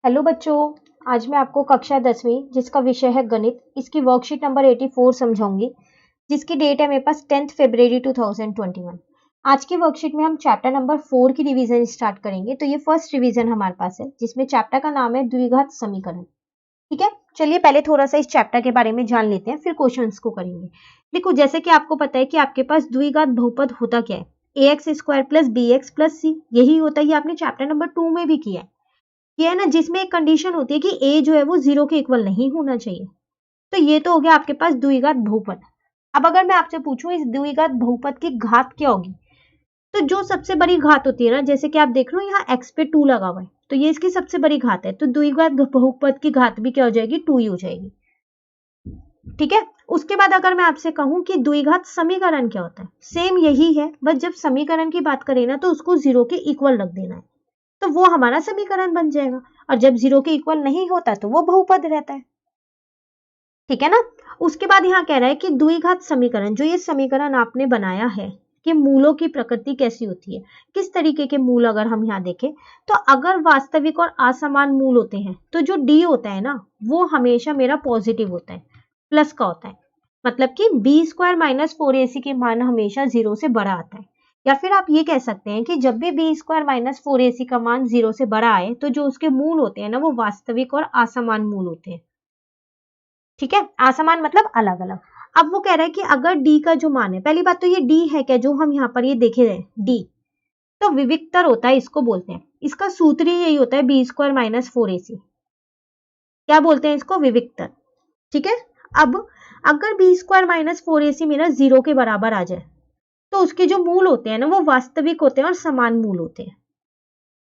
Hello बच्चों, आज मैं आपको कक्षा 10वीं जिसका विषय है गणित, इसकी वर्कशीट नंबर 84 समझाऊंगी, जिसकी डेट है मेरे पास 10 फरवरी 2021। आज की वर्कशीट में हम चैप्टर नंबर 4 की रिवीजन स्टार्ट करेंगे। तो ये फर्स्ट रिवीजन हमारे पास है, जिसमें चैप्टर का नाम है द्विघात समीकरण। ठीक है, चलिए पहले थोड़ा सा इस चैप्टर के बारे में जान लेते हैं, फिर क्वेश्चंस को करेंगे। देखो, जैसे कि आपको पता है कि आपके पास द्विघात बहुपद होता क्या है, ax square plus B X plus C. यही होता है, ये आपने चैप्टर नंबर 2 में भी किया है। ये है ना, जिसमें एक कंडीशन होती है कि a जो है वो 0 के इक्वल नहीं होना चाहिए। तो ये तो हो गया आपके पास द्विघात बहुपद। अब अगर मैं आपसे पूछूं इस द्विघात बहुपद की घात क्या होगी, तो जो सबसे बड़ी घात होती है ना, जैसे कि आप देख रहे हो यहाँ x पे 2 लगा हुआ है, तो ये इसकी सबसे बड़ी घात है। तो द्विघात बहुपद की घात भी क्या हो जाएगी, 2 ही हो जाएगी। ठीक है, उसके बाद अगर मैं आपसे कहूं कि द्विघात समीकरण क्या होता है, सेम यही है, बस जब समीकरण की बात करें ना तो उसको 0 के इक्वल रख देना है, तो वो हमारा समीकरण बन जाएगा। और जब 0 के इक्वल नहीं होता तो वो बहुपद रहता है। ठीक है ना। उसके बाद यहाँ कह रहा है कि द्विघात समीकरण, जो ये समीकरण आपने बनाया है, कि मूलों की प्रकृति कैसी होती है, किस तरीके के मूल अगर हम यहाँ देखें, तो अगर वास्तविक और असमान मूल होते हैं तो जो डी होता है ना, वो हमेशा मेरा पॉजिटिव होता है, प्लस का होता है। मतलब कि बी स्क्वायर माइनस 4ac के मान हमेशा 0 से बड़ा आता है। या फिर आप ये कह सकते हैं कि जब भी बी स्क्वायर माइनस 4ac का मान 0 से बड़ा आए, तो जो उसके मूल होते हैं ना, वो वास्तविक और असमान मूल होते हैं। ठीक है, असमान मतलब अलग अलग। अब वो कह रहा है कि अगर डी का जो मान है, पहली बात तो ये डी है क्या, जो हम यहाँ पर ये देखे रहे डी, तो विविक्तर होता है, इसको बोलते हैं। इसका सूत्र ही यही होता है, बी स्क्वायर माइनस 4ac। क्या बोलते हैं इसको, विविक्तर। ठीक है। अब अगर बी स्क्वायर माइनस 4ac मेरा 0 के बराबर आ जाए, तो उसके जो मूल होते हैं ना, वो वास्तविक होते हैं और समान मूल होते हैं।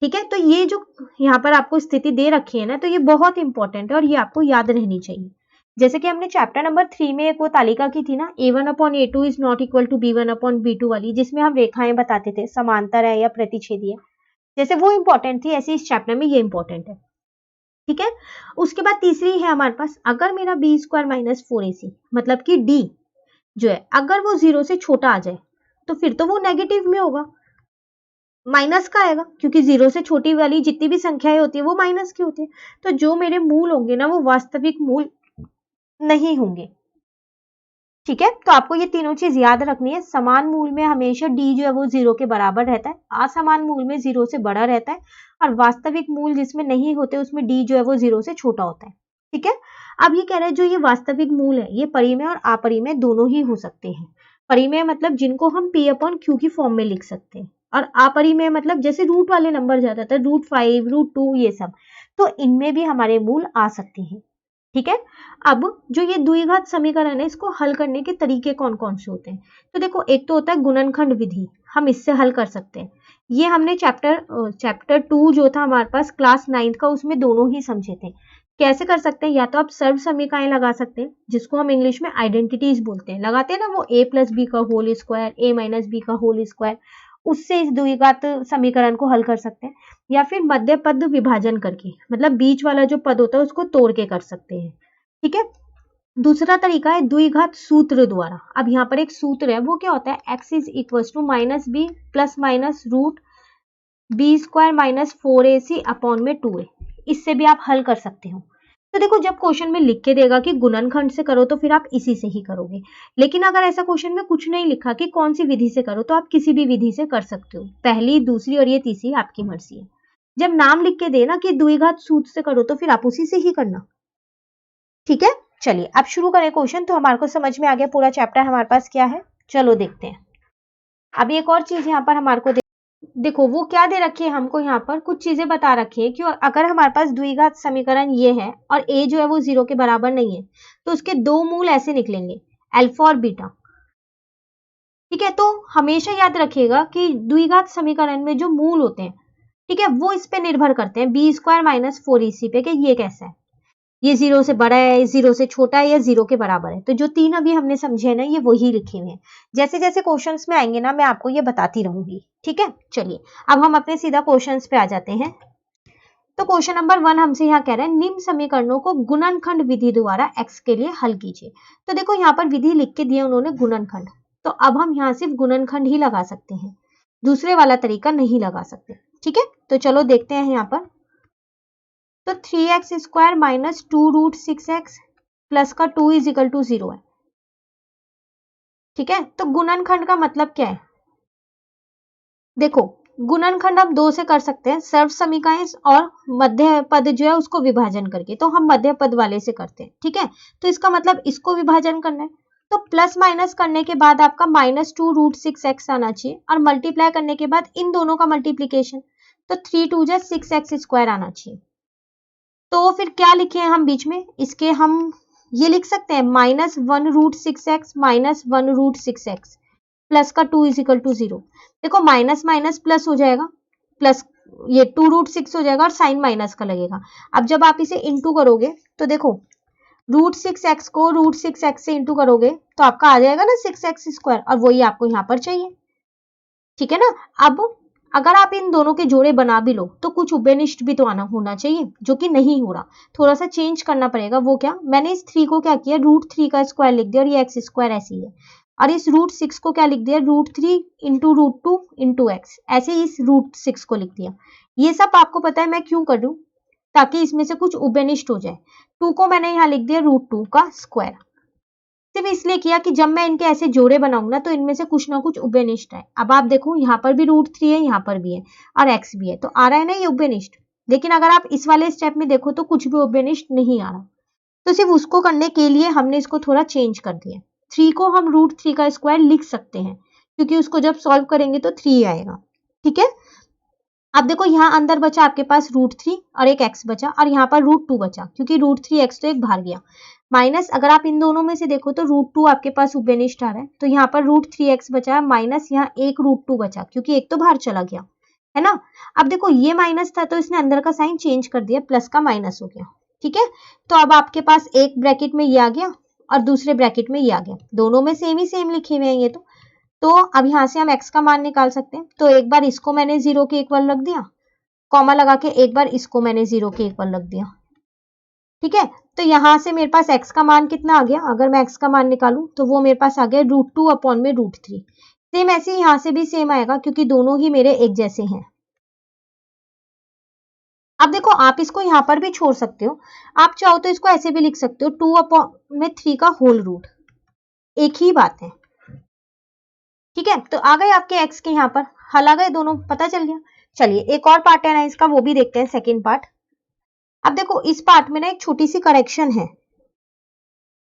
ठीक है, तो ये जो यहाँ पर आपको स्थिति दे रखी है ना, तो ये बहुत इंपॉर्टेंट है और ये आपको याद रहनी चाहिए। जैसे कि हमने चैप्टर नंबर 3 में एक वो तालिका की थी ना, a1/a2 is not equal to b1/b2 वाली, जिसमें हम रेखाएं बताते थे समांतर है या प्रतिच्छेदी है। जैसे वो इंपॉर्टेंट थी, ऐसे इस चैप्टर में ये इंपॉर्टेंट है। ठीक है। उसके बाद तीसरी है हमारे पास, अगर मेरा बी स्क्वायर माइनस 4ac मतलब कि डी जो है, अगर वो 0 से छोटा आ जाए, तो फिर तो वो नेगेटिव में होगा, माइनस का आएगा, क्योंकि 0 से छोटी वाली जितनी भी संख्याएं होती है वो माइनस की होती है। तो जो मेरे मूल होंगे ना, वो वास्तविक मूल नहीं होंगे। ठीक है, तो आपको ये तीनों चीज याद रखनी है। समान मूल में हमेशा डी जो है वो 0 के बराबर रहता है, असमान मूल में 0 से बड़ा रहता है, और वास्तविक मूल जिसमें नहीं होते उसमें डी जो है वो 0 से छोटा होता है। ठीक है। अब ये कह रहे हैं जो ये वास्तविक मूल है, ये परिमेय और अपरिमेय दोनों ही हो सकते हैं। परिमेय मतलब जिनको हम p/q की फॉर्म में लिख सकते हैं, और अपरिमेय मतलब जैसे रूट वाले नंबर ज्यादातर √5 √2 ये सब, तो इनमें भी हमारे मूल आ सकते हैं। ठीक है। अब जो ये द्विघात समीकरण है, इसको हल करने के तरीके कौन कौन से होते हैं, तो देखो, एक तो होता है गुणनखंड विधि, हम इससे हल कर सकते हैं। ये हमने चैप्टर 2 जो था हमारे पास क्लास 9th का, उसमें दोनों ही समझे थे। कैसे कर सकते हैं, या तो आप सर्व समीकरण लगा सकते हैं, जिसको हम इंग्लिश में आइडेंटिटीज बोलते हैं, लगाते हैं ना वो a प्लस बी का whole square, a minus B का होल स्क्वायर, उससे इस द्विघात समीकरण को हल कर सकते हैं। या फिर मध्य पद विभाजन करके, मतलब बीच वाला जो पद होता है उसको तोड़ के कर सकते हैं। ठीक है। दूसरा तरीका है द्विघात सूत्र द्वारा। अब यहाँ पर एक सूत्र है, वो क्या होता है, x is equal to minus B plus minus root B square minus 4ac upon में 2a। इससे भी आप हल कर सकते हो। तो देखो, जब क्वेश्चन में लिख के देगा कि गुणनखंड से करो, तो फिर आप इसी से ही करोगे। लेकिन अगर ऐसा क्वेश्चन में कुछ नहीं लिखा कि कौन सी विधि से करो, तो आप किसी भी विधि से कर सकते हो, पहली दूसरी और ये तीसरी आपकी मर्जी है। जब नाम लिख के देना कि द्विघात सूत्र से करो, तो फिर आप उसी से ही करना। ठीक है, चलिए अब शुरू करें क्वेश्चन। तो हमारे को समझ में आ गया पूरा चैप्टर हमारे पास क्या है, चलो देखते हैं। अब एक और चीज यहाँ पर हमारे को देखो, वो क्या दे रखी है हमको, यहाँ पर कुछ चीजें बता रखी है कि अगर हमारे पास द्विघात समीकरण ये है और a जो है वो 0 के बराबर नहीं है, तो उसके दो मूल ऐसे निकलेंगे, अल्फा और बीटा। ठीक है, तो हमेशा याद रखिएगा कि द्विघात समीकरण में जो मूल होते हैं, ठीक है, वो इस पे निर्भर करते हैं, बी स्क्वायर माइनस 4ac पे, कि ये कैसा है, ये 0 से बड़ा है, 0 से छोटा है, या 0 के बराबर है। तो जो तीन अभी हमने समझे ना, ये वही लिखे हुए हैं। जैसे जैसे क्वेश्चंस में आएंगे ना, मैं आपको ये बताती रहूंगी। ठीक है, चलिए अब हम अपने सीधा क्वेश्चंस पे आ जाते हैं। तो क्वेश्चन नंबर 1 हमसे यहाँ कह रहे हैं, निम्न समीकरणों को गुणनखंड विधि द्वारा x के लिए हल कीजिए। तो देखो, यहाँ पर विधि लिख के दिया उन्होंने, गुणनखंड। तो अब हम यहाँ सिर्फ गुणनखंड ही लगा सकते हैं, दूसरे वाला तरीका नहीं लगा सकते। ठीक है, तो चलो देखते हैं यहाँ पर। तो 3x² माइनस 2√6x प्लस का 2 इज इक्वल टू 0 है। ठीक है, तो गुणनखंड का मतलब क्या है? देखो, गुणनखंड हम दो से कर सकते हैं, सर्व समीकरण और मध्य पद जो है उसको विभाजन करके, तो हम मध्य पद वाले से करते हैं। ठीक है, तो इसका मतलब इसको विभाजन करना है, तो प्लस माइनस करने के बाद आपका -2√6x आना चाहिए और मल्टीप्लाई करने के बाद इन दोनों का मल्टीप्लीकेशन, तो 3×2 = 6x² आना चाहिए। तो फिर क्या लिखे हैं हम बीच में इसके, हम ये लिख सकते हैं -1√6x माइनस 1√6x प्लस का 2 इज इक्वल टू 0। देखो माइनस माइनस प्लस हो जाएगा, प्लस ये 2√6 हो जाएगा और साइन माइनस का लगेगा। अब जब आप इसे इंटू करोगे तो देखो √6x को √6x से इंटू करोगे तो आपका आ जाएगा ना 6x² और वही आपको यहाँ पर चाहिए। ठीक है ना। अब अगर आप इन दोनों के जोड़े बना भी लो तो कुछ उभयनिष्ठ भी तो आना होना चाहिए, जो कि नहीं हो रहा, थोड़ा सा चेंज करना पड़ेगा। वो क्या, मैंने इस 3 को क्या किया, √3 का स्क्वायर लिख दिया और ये x² ऐसी है, और इस √6 को क्या लिख दिया, √3 इंटू √2 इंटू x, ऐसे इस √6 को लिख दिया। ये सब आपको पता है मैं क्यों कर रही हूँ, ताकि इसमें से कुछ उभयनिष्ठ हो जाए। 2 को मैंने यहाँ लिख दिया √2 का स्क्वायर, सिर्फ इसलिए किया कि जब मैं इनके ऐसे जोड़े बनाऊंगा तो इनमें से कुछ ना कुछ उभयनिष्ठ है। अब आप देखो यहाँ पर भी √3 है, यहाँ पर भी है और x भी है, तो आ रहा है ना ये उभयनिष्ठ। लेकिन अगर आप इस वाले स्टेप में देखो तो कुछ भी उभयनिष्ठ नहीं आ रहा, तो सिर्फ उसको करने के लिए हमने इसको थोड़ा चेंज कर दिया। 3 को हम √3 का स्क्वायर लिख सकते हैं, क्योंकि उसको जब सॉल्व करेंगे तो 3 आएगा। ठीक है, अब देखो यहाँ अंदर बचा आपके पास √3 और एक x बचा, और यहाँ पर √2 बचा, क्योंकि √3x तो एक बाहर गया, माइनस अगर आप इन दोनों में से देखो तो √2 आपके पास उभयनिष्ठ आ रहा है, तो यहाँ पर √3x बचा है, माइनस यहाँ एक √2 बचा, क्योंकि एक तो बाहर चला गया है ना। अब देखो ये माइनस था तो इसने अंदर का साइन चेंज कर दिया, प्लस का माइनस हो गया। ठीक है, तो अब आपके पास एक ब्रैकेट में ये आ गया और दूसरे ब्रैकेट में ये आ गया, दोनों में सेम ही सेम लिखे हुए हैं ये तो अब यहाँ से हम x का मान निकाल सकते हैं। तो एक बार इसको मैंने 0 के इक्वल रख दिया, कॉमा लगा के एक बार इसको मैंने 0 के इक्वल रख दिया। ठीक है, तो यहाँ से मेरे पास x का मान कितना आ गया, अगर मैं x का मान निकालूं तो वो मेरे पास आ गया √2 अपॉन में √3। सेम ऐसे यहाँ से भी सेम आएगा, क्योंकि दोनों ही मेरे एक जैसे हैं। अब देखो आप इसको यहाँ पर भी छोड़ सकते हो, आप चाहो तो इसको ऐसे भी लिख सकते हो 2 अपॉन में 3 का होल रूट, एक ही बात है। ठीक है, तो आ गए आपके x के यहाँ पर हल आ गए दोनों, पता चल गया। चलिए एक और पार्ट है ना इसका, वो भी देखते हैं, सेकेंड पार्ट। अब देखो इस पार्ट में ना एक छोटी सी करेक्शन है।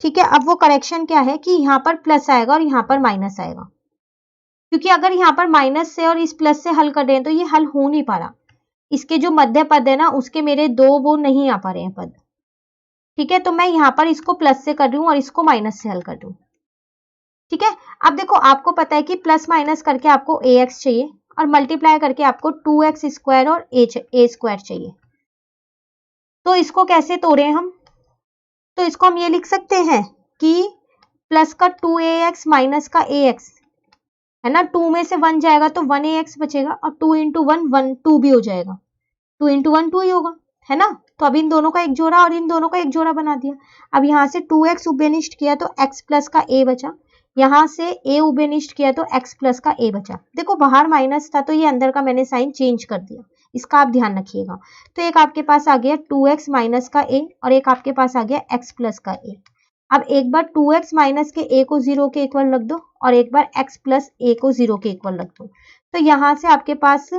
ठीक है, अब वो करेक्शन क्या है कि यहाँ पर प्लस आएगा और यहाँ पर माइनस आएगा, क्योंकि अगर यहाँ पर माइनस से और इस प्लस से हल कर रहे हैं तो ये हल हो नहीं पा रहा। इसके जो मध्य पद है ना उसके मेरे दो वो नहीं आ पा रहे हैं पद। ठीक है, तो मैं यहाँ पर इसको प्लस से कर रही हूँ और इसको माइनस से हल कर रही हूँ। ठीक है, अब देखो आपको पता है कि प्लस माइनस करके आपको ax चाहिए और मल्टीप्लाई करके आपको 2x² और a² चाहिए। तो इसको कैसे तोड़े हम, तो इसको हम ये लिख सकते हैं कि प्लस का 2ax माइनस का ax है ना, 2 में से 1 जाएगा तो 1ax बचेगा और 2 इंटू 1 2 भी हो जाएगा, 2 इंटू 1 2 ही होगा, है ना। तो अब इन दोनों का एक जोड़ा और इन दोनों का एक जोड़ा बना दिया। अब यहाँ से 2x उभयनिष्ठ किया तो x प्लस का a बचा, यहाँ से a उभयनिष्ठ किया तो x प्लस का a बचा। देखो बाहर माइनस था तो ये अंदर का मैंने साइन चेंज कर दिया, इसका आप ध्यान रखिएगा। तो एक आपके पास आ गया 2x माइनस का a और एक आपके पास आ गया x प्लस का a। अब एक बार 2x माइनस के a को 0 के इक्वल रख दो और एक बार x प्लस a को 0 के इक्वल रख दो, तो यहाँ से आपके पास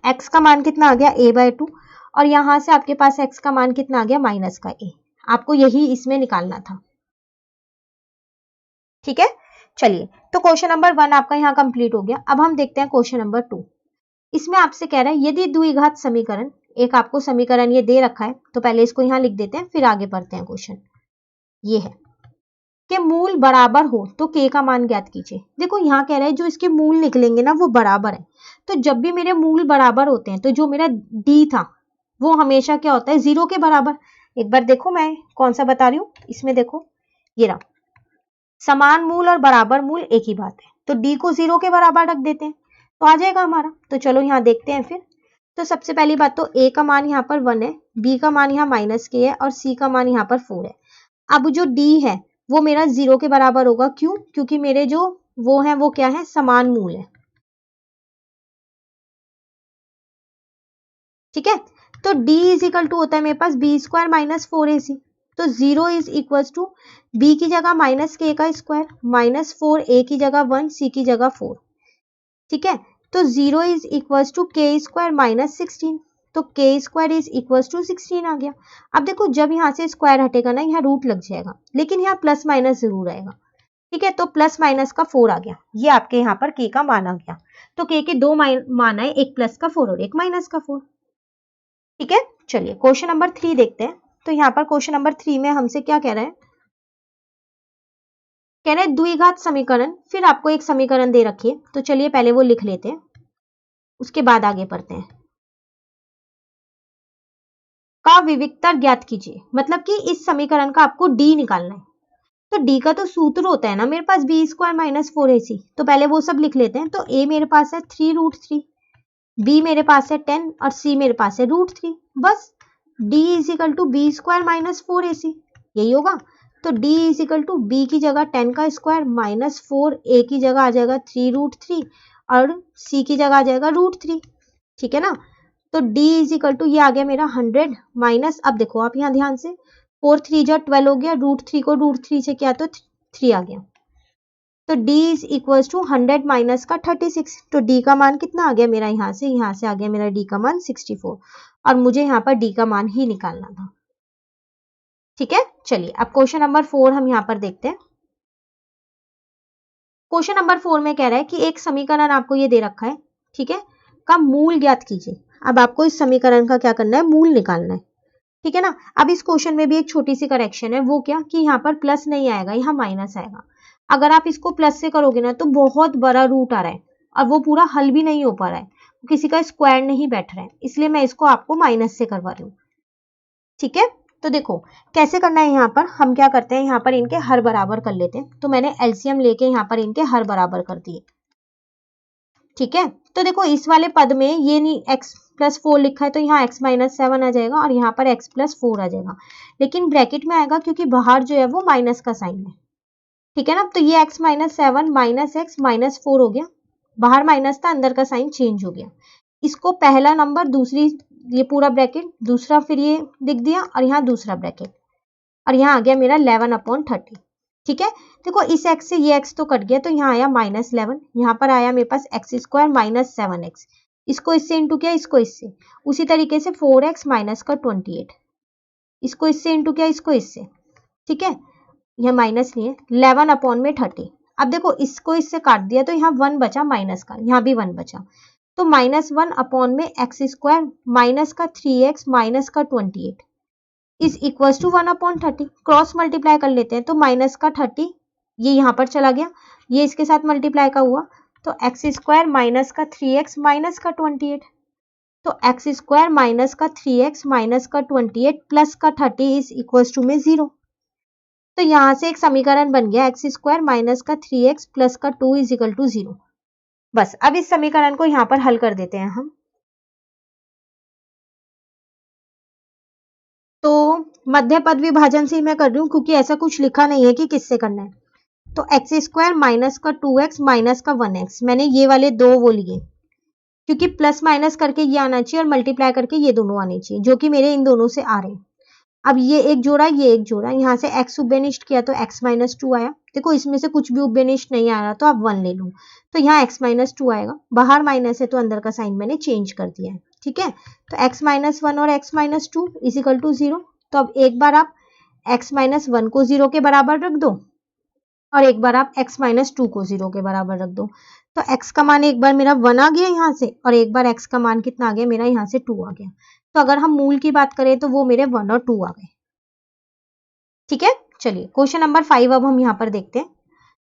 x का मान कितना आ गया a/2 और यहाँ से आपके पास x का मान कितना आ गया माइनस का a। आपको यही इसमें निकालना था। ठीक है, चलिए तो क्वेश्चन नंबर 1 आपका यहाँ कंप्लीट हो गया। अब हम देखते हैं क्वेश्चन नंबर 2। इसमें आपसे कह रहा है यदि द्विघात समीकरण, एक आपको समीकरण ये दे रखा है तो पहले इसको यहाँ लिख देते हैं, फिर आगे बढ़ते हैं। क्वेश्चन ये है कि मूल बराबर हो तो k का मान ज्ञात कीजिए। देखो यहाँ कह रहा है जो इसके मूल निकलेंगे ना वो बराबर है, तो जब भी मेरे मूल बराबर होते हैं तो जो मेरा d था वो हमेशा क्या होता है 0 के बराबर। एक बार देखो मैं कौन सा बता रही हूँ, इसमें देखो ये रहा, समान मूल और बराबर मूल एक ही बात है, तो d को 0 के बराबर रख देते हैं तो आ जाएगा हमारा। तो चलो यहाँ देखते हैं फिर। तो सबसे पहली बात तो a का मान यहाँ पर 1 है, b का मान यहाँ -k है और c का मान यहाँ पर 4 है। अब जो d है वो मेरा 0 के बराबर होगा, क्यों, क्योंकि मेरे जो वो है वो क्या है, समान मूल है। ठीक है, तो d इज इक्वल टू होता है मेरे पास बी स्क्वायर माइनस 4ac। तो 0 इज इक्वल टू b की जगह माइनस k का स्क्वायर माइनस 4a की जगह 1 c की जगह 4। ठीक है, तो 0 is equal to k square minus 16। तो k स्क्वायर इज इक्वल टू 16 आ गया। अब देखो जब यहाँ से स्क्वायर हटेगा ना, यहाँ रूट लग जाएगा, लेकिन यहाँ प्लस माइनस जरूर आएगा। ठीक है, तो प्लस माइनस का 4 आ गया, ये आपके यहाँ पर k का मान आ गया। तो k के दो मान आए, एक प्लस का 4 और एक माइनस का 4। ठीक है, चलिए क्वेश्चन नंबर 3 देखते हैं। तो यहाँ पर क्वेश्चन नंबर 3 में हमसे क्या कह रहा है, कह रहे हैं द्विघात समीकरण, फिर आपको एक समीकरण दे रखी है, तो चलिए पहले वो लिख लेते हैं, उसके बाद आगे पढ़ते हैं। का विविक्तर ज्ञात कीजिए, मतलब कि इस समीकरण का आपको d निकालना है। तो d का तो सूत्र होता है ना मेरे पास बी स्क्वायर माइनस 4ac, तो पहले वो सब लिख लेते हैं। तो a मेरे पास है 3√3, b मेरे पास है 10 और c मेरे पास है √3। बस d is equal to B square minus 4ac, यही होगा। तो d is equal to B की जगह 10 का स्क्वायर माइनस 4a की जगह आ जाएगा 3√3 और c की जगह आ जाएगा √3। ठीक है ना, तो d इज इक्वल टू ये आ गया मेरा 100 माइनस, अब देखो आप यहाँ ध्यान से, 4 3 जा 12 हो गया, √3 को √3 से क्या तो 3 आ गया। तो d is equal to 100 minus का 36। तो d का मान कितना आ गया मेरा, यहाँ से आ गया मेरा d का मान 64, और मुझे यहाँ पर d का मान ही निकालना था। ठीक है, चलिए अब क्वेश्चन नंबर 4 हम यहाँ पर देखते हैं। क्वेश्चन नंबर 4 में कह रहा है कि एक समीकरण आपको ये दे रखा है, ठीक है, का मूल ज्ञात कीजिए। अब आपको इस समीकरण का क्या करना है, मूल निकालना है। ठीक है ना, अब इस क्वेश्चन में भी एक छोटी सी करेक्शन है, वो क्या कि यहाँ पर प्लस नहीं आएगा, यहाँ माइनस आएगा। अगर आप इसको प्लस से करोगे ना तो बहुत बड़ा रूट आ रहा है और वो पूरा हल भी नहीं हो पा रहा है, किसी का स्क्वायर नहीं बैठ रहा है, इसलिए मैं इसको आपको माइनस से करवा रही हूँ। ठीक है, तो देखो कैसे करना है, यहाँ पर हम क्या करते हैं, यहाँ पर इनके हर बराबर कर लेते हैं। तो मैंने एलसीएम लेके यहाँ पर इनके हर बराबर कर दिए। ठीक है, तो देखो इस वाले पद में ये नहीं x प्लस 4 लिखा है, तो यहाँ x माइनस 7 आ जाएगा और यहाँ पर x प्लस 4 आ जाएगा, लेकिन ब्रैकेट में आएगा क्योंकि बाहर जो है वो माइनस का साइन है। ठीक है ना, तो ये x minus 7 minus x minus 4 हो गया, बाहर माइनस था, अंदर का साइन चेंज हो गया। इसको पहला नंबर, दूसरी ये पूरा ब्रैकेट, दूसरा फिर ये लिख दिया और यहाँ दूसरा ब्रैकेट, और यहाँ आ गया मेरा 11/30। ठीक है, देखो इस x से ये x तो कट गया, तो यहाँ आया माइनस 11, यहाँ पर आया मेरे पास x स्क्वायर माइनस 7x, इसको इससे इंटू किया, इसको इससे, उसी तरीके से 4x माइनस का 28, इसको इससे इंटू किया, इसको इससे। ठीक है, यह माइनस नहीं है, 11/30। अब देखो इसको इससे काट दिया तो यहाँ 1 बचा माइनस का, यहाँ भी 1 बचा, तो -1/x² माइनस का 3x माइनस का 28 is equal to 1/30। Cross multiply कर लेते हैं, तो माइनस का 30 ये यहाँ पर चला गया, ये इसके साथ मल्टीप्लाई का हुआ, तो x² माइनस का 3x माइनस का 28, तो x² माइनस का 3x माइनस का 28 प्लस का 30 इज इक्वल टू में 0। तो यहाँ से एक समीकरण बन गया, x² माइनस का 3x प्लस का 2 इज इक्वल टू 0। बस अब इस समीकरण को यहाँ पर हल कर देते हैं हम। तो मध्य पद विभाजन से ही मैं कर रही हूँ, क्योंकि ऐसा कुछ लिखा नहीं है कि किससे करना है। तो x² माइनस का 2x माइनस का 1x, मैंने ये वाले दो वो लिए, क्योंकि प्लस माइनस करके ये आना चाहिए और मल्टीप्लाई करके ये दोनों आने चाहिए, जो कि मेरे इन दोनों से आ रहे हैं। अब ये एक जोड़ा, ये एक जोड़ा, यहाँ से x उभयनिष्ठ किया तो x माइनस 2 आया। देखो इसमें से कुछ भी उभयनिष्ठ नहीं आ रहा तो आप 1 ले लो, तो यहाँ x माइनस 2 आएगा, बाहर माइनस है तो अंदर का साइन मैंने चेंज कर दिया है। ठीक है, तो x माइनस 1 और x minus 2 is equal to 0। तो अब एक बार आप x माइनस 1 को 0 के बराबर रख दो और एक बार आप x माइनस 2 को 0 के बराबर रख दो, तो x का मान एक बार मेरा 1 आ गया यहाँ से, और एक बार x का मान कितना आ गया मेरा, यहाँ से 2 आ गया। तो अगर हम मूल की बात करें तो वो मेरे 1 और 2 आ गए। ठीक है, चलिए क्वेश्चन नंबर 5 अब हम यहाँ पर देखते हैं।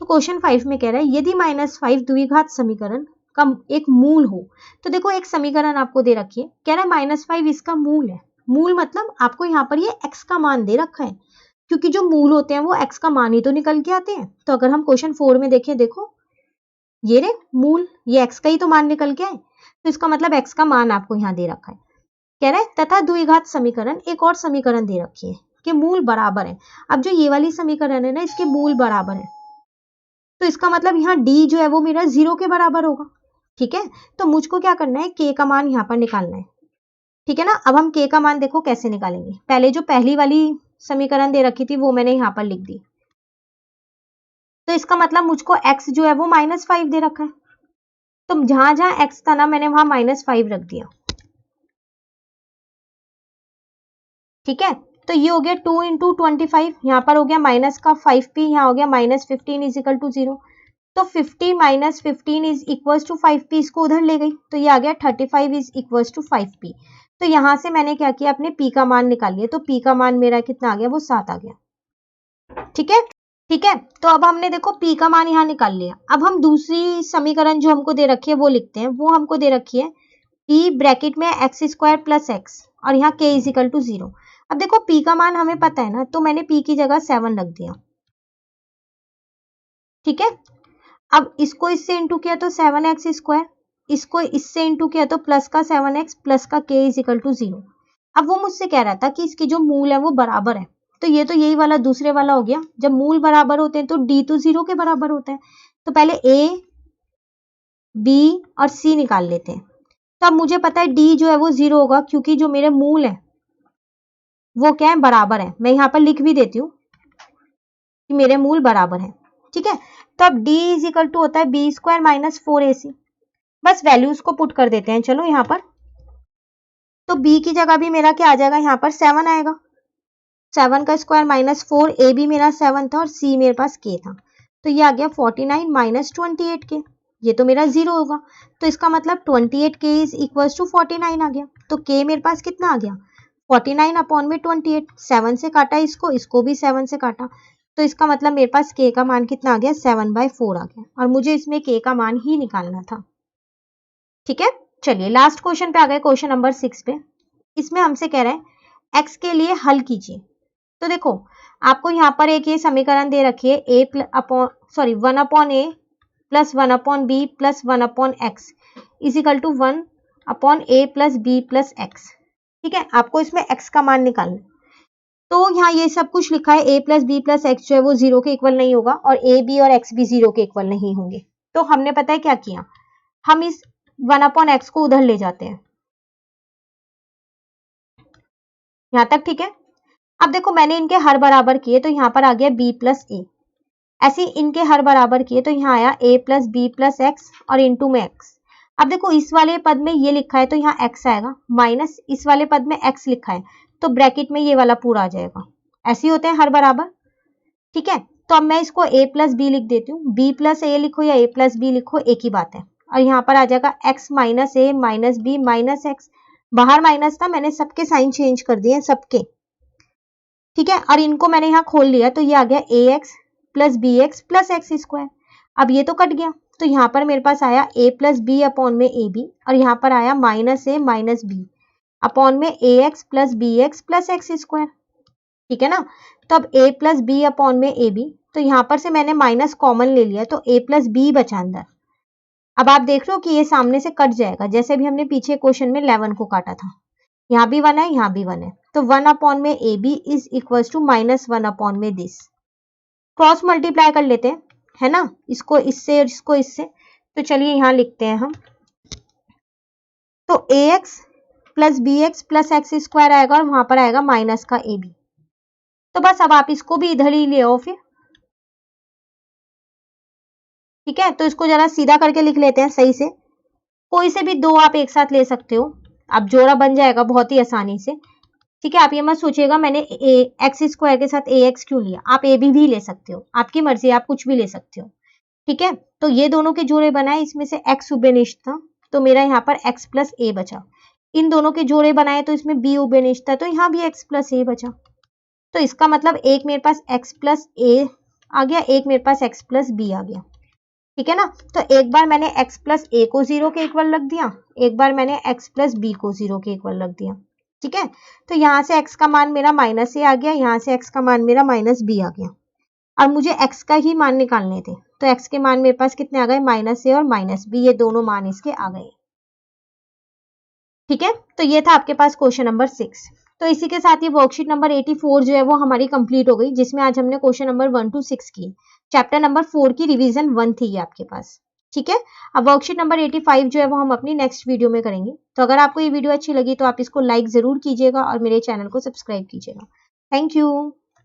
तो क्वेश्चन 5 में कह रहा है यदि -5 द्विघात समीकरण का एक मूल हो। तो देखो एक समीकरण आपको दे रखी है, कह रहा है -5 इसका मूल है। मूल मतलब आपको यहाँ पर ये x का मान दे रखा है, क्योंकि जो मूल होते हैं वो x का मान ही तो निकल के आते हैं। तो अगर हम क्वेश्चन 4 में देखें, देखो ये रे मूल, ये x का ही तो मान निकल के आए, तो इसका मतलब x का मान आपको यहाँ दे रखा है। कह रहा है तथा द्विघात समीकरण, एक और समीकरण दे रखी है कि मूल बराबर है। अब जो ये वाली समीकरण है ना, इसके मूल बराबर है, तो इसका मतलब यहाँ d जो है वो मेरा 0 के बराबर होगा। ठीक है, तो मुझको क्या करना है, k का मान यहाँ पर निकालना है। ठीक है ना। अब हम k का मान देखो कैसे निकालेंगे। पहले जो पहली वाली समीकरण दे रखी थी वो मैंने यहाँ पर लिख दी, तो इसका मतलब मुझको x जो है वो -5 दे रखा है, तो जहां जहां x था ना मैंने वहां -5 रख दिया। ठीक है, तो ये हो गया 2 इंटू 25, यहाँ पर हो गया माइनस का 5p, यहाँ हो गया -15 इज इक्वल टू 0। तो 50 minus 15 is equal to 5p, इसको उधर ले गई तो ये आ गया 35 इज इक्वल टू 5p। तो यहाँ से मैंने क्या किया, अपने p का मान निकाल लिया, तो p का मान मेरा कितना आ गया, वो 7 आ गया। ठीक है, ठीक है, तो अब हमने देखो p का मान यहाँ निकाल लिया। अब हम दूसरी समीकरण जो हमको दे रखी है वो लिखते हैं। वो हमको दे रखी है p ब्रैकेट में x² प्लस x और यहाँ k इज इक्वल टू 0। अब देखो p का मान हमें पता है ना, तो मैंने p की जगह 7 रख दिया। ठीक है, अब इसको इससे इंटू किया तो 7x², इसको इससे इंटू किया तो प्लस का 7x प्लस का k इज इक्वल टू 0। अब वो मुझसे कह रहा था कि इसके जो मूल है वो बराबर है, तो ये तो यही वाला दूसरे वाला हो गया। जब मूल बराबर होते हैं तो d तो 0 के बराबर होता है, तो पहले a b और c निकाल लेते हैं। तो अब मुझे पता है d जो है वो 0 होगा, क्योंकि जो मेरे मूल है वो क्या है, बराबर है। मैं यहाँ पर लिख भी देती हूँ कि मेरे मूल बराबर है। ठीक है, तो अब d इज इक्वल टू होता है b² माइनस 4ac। बस वैल्यूज को पुट कर देते हैं चलो यहाँ पर। तो b की जगह भी मेरा क्या आ जाएगा, यहाँ पर 7 आएगा, 7 का स्क्वायर माइनस 4, a भी मेरा 7 था और c मेरे पास k था, तो ये आ गया 49 माइनस 28k। ये तो मेरा 0 होगा, तो इसका मतलब 28k इज इक्वल टू 49 आ गया। तो k मेरे पास कितना आ गया, 49 अपॉन में 28। 7 से काटा इसको, इसको भी 7 से काटा, तो इसका मतलब मेरे पास k का मान कितना आ गया, 7/4 आ गया। और मुझे इसमें k का मान ही निकालना था। ठीक है, चलिए लास्ट क्वेश्चन पे आ गए, क्वेश्चन नंबर 6 पे। इसमें हमसे कह रहा है x के लिए हल कीजिए। तो देखो आपको यहाँ पर एक ये समीकरण दे रखी है, 1/a plus 1/b plus 1/x is equal to 1/a plus b plus x। ठीक है, आपको इसमें x का मान निकालना है। तो यहाँ ये सब कुछ लिखा है, a plus b plus x जो है वो 0 के इक्वल नहीं होगा, और a b और x भी 0 के इक्वल नहीं होंगे। तो हमने पता है क्या किया, हम इस 1/x को उधर ले जाते हैं। यहाँ तक ठीक है। अब देखो मैंने इनके हर बराबर किए, तो यहाँ पर आ गया b प्लस a। ऐसे इनके हर बराबर किए तो यहाँ आया a plus b plus x और इंटू में x। अब देखो इस वाले पद में ये लिखा है तो यहाँ x आएगा, माइनस इस वाले पद में x लिखा है तो ब्रैकेट में ये वाला पूरा आ जाएगा। ऐसे ही होते हैं हर बराबर। ठीक है, तो अब मैं इसको a प्लस b लिख देती हूँ। b प्लस a लिखो या a प्लस b लिखो, एक ही बात है। और यहाँ पर आ जाएगा x minus a minus b minus x। बाहर माइनस था, मैंने सबके साइन चेंज कर दिए सबके। ठीक है, और इनको मैंने यहाँ खोल लिया तो ये आ गया ax plus B X plus X square. अब ये तो कट गया, तो यहाँ पर मेरे पास आया a प्लस बी अपॉन में ए बी, और यहाँ पर आया minus A minus B upon में A X plus B X plus X square. ठीक है ना, तो अब a प्लस बी अपॉन में ए बी, तो यहाँ पर से मैंने माइनस कॉमन ले लिया तो a प्लस बी बचा अंदर। अब आप देख रहे हो कि ये सामने से कट जाएगा, जैसे भी हमने पीछे क्वेश्चन में 11 को काटा था। यहाँ भी 1 है, यहाँ भी 1 है, तो 1 अपॉन में A B is equal to -1 upon में दिस। क्रॉस मल्टीप्लाई कर लेते हैं, है ना, इसको इससे और इसको इससे। तो चलिए यहाँ लिखते हैं हम, तो ax plus B X plus X square आएगा और वहां पर आएगा माइनस का ए बी। तो बस अब आप इसको भी इधर ही ले आओ फिर। ठीक है, तो इसको जरा सीधा करके लिख लेते हैं सही से। कोई से भी दो आप एक साथ ले सकते हो, अब जोड़ा बन जाएगा बहुत ही आसानी से। ठीक है, आप ये मत सोचिएगा मैंने एक्स स्क्वायर के साथ ए एक्स क्यों लिया, आप ए बी भी ले सकते हो, आपकी मर्जी, आप कुछ भी ले सकते हो। ठीक है, तो ये दोनों के जोड़े बनाए, इसमें से x उबेनिष्ठ था तो मेरा यहाँ पर x प्लस ए बचा। इन दोनों के जोड़े बनाए तो इसमें b उबेनिष्ठ था तो यहाँ भी x प्लस ए बचा। तो इसका मतलब एक मेरे पास x प्लस ए आ गया, एक मेरे पास x प्लस बी आ गया। ठीक है ना, तो एक बार मैंने x प्लस ए को 0 के इक्वल रख दिया, एक बार मैंने x प्लस बी को 0 के इक्वल रख दिया। ठीक है, तो यहाँ से x का मान मेरा माइनस ए आ गया, यहाँ से x का मान मेरा माइनस बी आ गया, और मुझे x का ही मान निकालने थे। तो x के मान मेरे पास कितने आ गए, माइनस ए और माइनस बी, ये दोनों मान इसके आ गए। ठीक है, तो ये था आपके पास क्वेश्चन नंबर 6। तो इसी के साथ ये वर्कशीट नंबर 84 जो है वो हमारी कंप्लीट हो गई, जिसमें आज हमने क्वेश्चन नंबर 1 to 6 की। चैप्टर नंबर 4 की रिवीजन 1 थी ये आपके पास। ठीक है। अब वर्कशीट नंबर 85 जो है वो हम अपनी नेक्स्ट वीडियो में करेंगे। तो अगर आपको ये वीडियो अच्छी लगी तो आप इसको लाइक ज़रूर कीजिएगा और मेरे चैनल को सब्सक्राइब कीजिएगा। Thank you.